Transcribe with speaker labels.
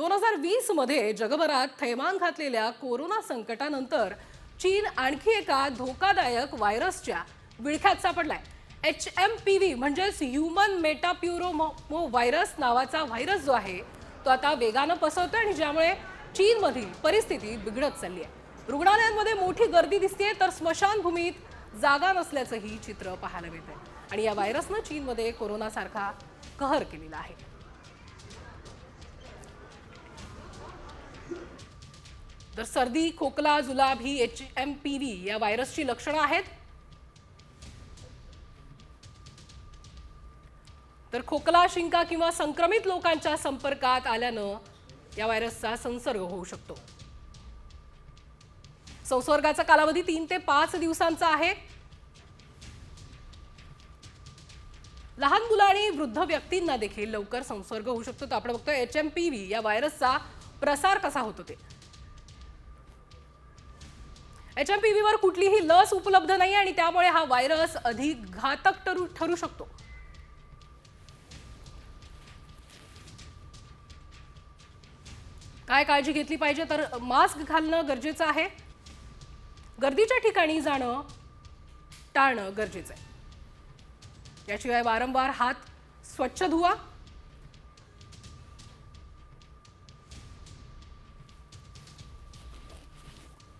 Speaker 1: 2020 मध्ये जगभरात थैमान घातलेल्या कोरोना संकटानंतर चीन आणखी एका धोकादायक व्हायरसच्या विळख्यात सापडलाय. HMPV म्हणजेच ह्यूमन मेटाप्युरोमो व्हायरस नावाचा व्हायरस जो आहे तो आता वेगानं पसरतोय आणि ज्यामुळे चीनमधील परिस्थिती बिघडत चालली आहे. रुग्णालयांमध्ये मोठी गर्दी दिसतेय तर स्मशानभूमीत जागा नसल्याचंही चित्र पाहायला मिळतंय आणि या व्हायरसनं चीनमध्ये कोरोनासारखा कहर केलेला आहे. तर सर्दी, खोकला, जुलाब ही HMPV या व्हायरसची लक्षणं आहेत. तर खोकला, शिंका किंवा संक्रमित लोकांच्या संपर्कात आल्यानं या व्हायरसचा संसर्ग होऊ शकतो. संसर्गाचा कालावधी 3 ते 5 दिवसांचा आहे. लहान मुलं आणि वृद्ध व्यक्तींना देखील लवकर संसर्ग होऊ शकतो. तर आपण बघतोय HMPV या व्हायरसचा प्रसार कसा होतो ते. HMPV वर कुठलीही लस उपलब्ध नाही आणि त्यामुळे हा व्हायरस अधिक घातक ठरू शकतो. काय काळजी घेतली पाहिजे तर मास्क घालणं गरजेचं आहे. गर्दीच्या ठिकाणी जाणं टाळणं गरजेचं आहे. याशिवाय वारंवार हात स्वच्छ धुवा.